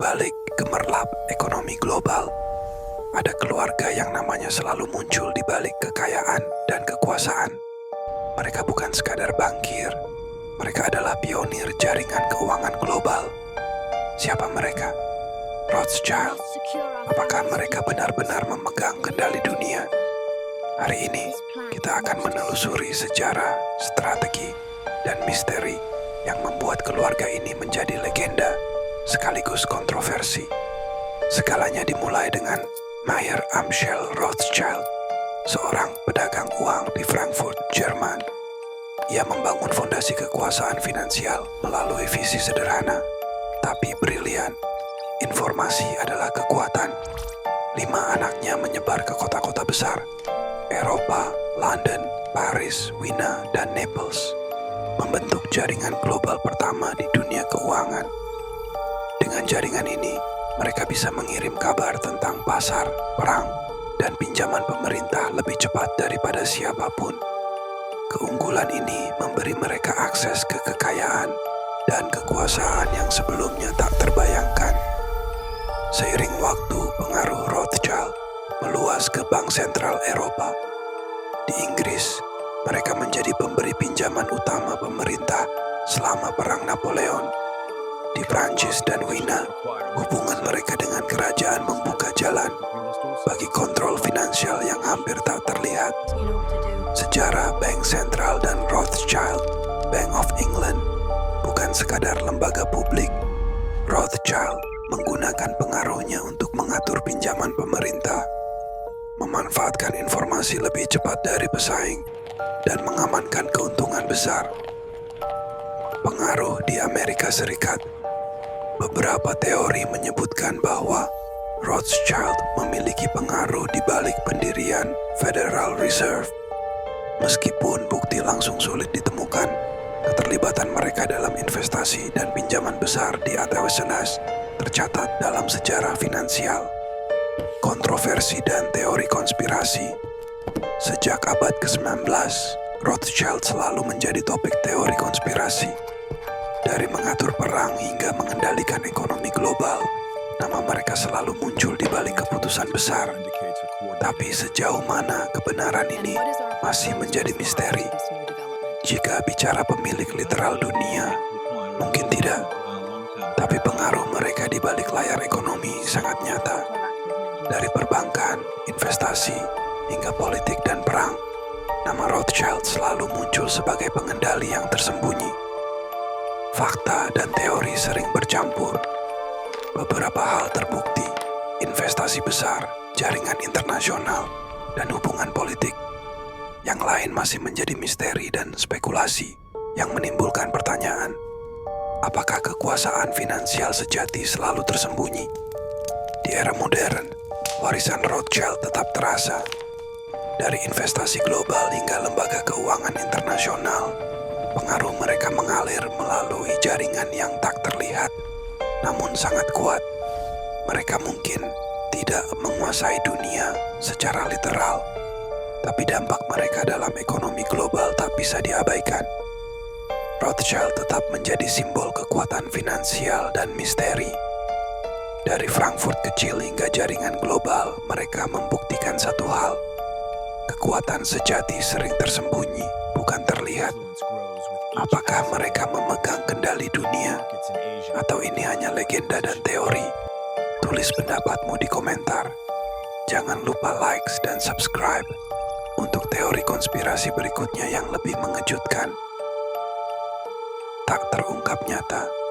balik gemerlap ekonomi global, ada keluarga yang namanya selalu muncul di balik kekayaan dan kekuasaan. Mereka bukan sekadar bankir, mereka adalah pionir jaringan keuangan global. Siapa mereka? Rothschild. Apakah mereka benar-benar memegang kendali dunia? Hari ini, kita akan menelusuri sejarah, strategi, dan misteri yang membuat keluarga ini menjadi legenda sekaligus kontroversi. Segalanya dimulai dengan Mayer Amschel Rothschild, seorang pedagang uang di Frankfurt, Jerman. Ia membangun fondasi kekuasaan finansial melalui visi sederhana, tapi brilian. Informasi adalah kekuatan. 5 anaknya menyebar ke kota-kota besar, Eropa, London, Paris, Wina, dan Naples, membentuk jaringan global pertama di dunia keuangan. Dengan jaringan ini, mereka bisa mengirim kabar tentang pasar, perang, dan pinjaman pemerintah lebih cepat daripada siapapun. Keunggulan ini memberi mereka akses ke kekayaan dan kekuasaan yang sebelumnya tak terbayangkan. Seiring waktu, pengaruh Rothschild meluas ke bank sentral Eropa. Di Inggris, mereka menjadi pemberi pinjaman utama pemerintah selama Perang Napoleon. Di Prancis dan Wina, hubungan mereka dengan kerajaan membuka jalan bagi kontrol finansial yang hampir tak terlihat. Sejarah Bank Sentral dan Rothschild, Bank of England, bukan sekadar lembaga publik. Rothschild menggunakan pengaruhnya untuk mengatur pinjaman pemerintah, memanfaatkan informasi lebih cepat dari pesaing, dan mengamankan keuntungan besar. Pengaruh di Amerika Serikat. Beberapa teori menyebutkan bahwa Rothschild memiliki pengaruh di balik pendirian Federal Reserve. Meskipun bukti langsung sulit ditemukan, keterlibatan mereka dalam investasi dan pinjaman besar di ATW tercatat dalam sejarah finansial. Kontroversi dan teori konspirasi. Sejak abad ke-19, Rothschild selalu menjadi topik teori konspirasi. Dari mengatur perang hingga mengendalikan ekonomi global, nama mereka selalu muncul di balik keputusan besar. Tapi sejauh mana kebenaran ini masih menjadi misteri. Jika bicara pemilik literal dunia, mungkin tidak. Tapi pengaruh mereka di balik layar ekonomi sangat nyata. Dari perbankan, investasi, hingga politik dan perang, nama Rothschild selalu muncul sebagai pengendali yang tersembunyi. Fakta dan teori sering bercampur. Beberapa hal terbukti, investasi besar, jaringan internasional, dan hubungan politik. Yang lain masih menjadi misteri dan spekulasi yang menimbulkan pertanyaan. Apakah kekuasaan finansial sejati selalu tersembunyi? Di era modern, warisan Rothschild tetap terasa. Dari investasi global hingga lembaga keuangan internasional, pengaruh mereka mengalir melalui jaringan yang tak terlihat, namun sangat kuat. Mereka mungkin tidak menguasai dunia secara literal, tapi dampak mereka dalam ekonomi global tak bisa diabaikan. Rothschild tetap menjadi simbol kekuatan finansial dan misteri. Dari Frankfurt kecil hingga jaringan global, mereka membuktikan satu hal. Kekuatan sejati sering tersembunyi, bukan terlihat. Apakah mereka memegang kendali dunia? Atau ini hanya legenda dan teori? Tulis pendapatmu di komentar. Jangan lupa like dan subscribe untuk teori konspirasi berikutnya yang lebih mengejutkan. Tak terungkap nyata.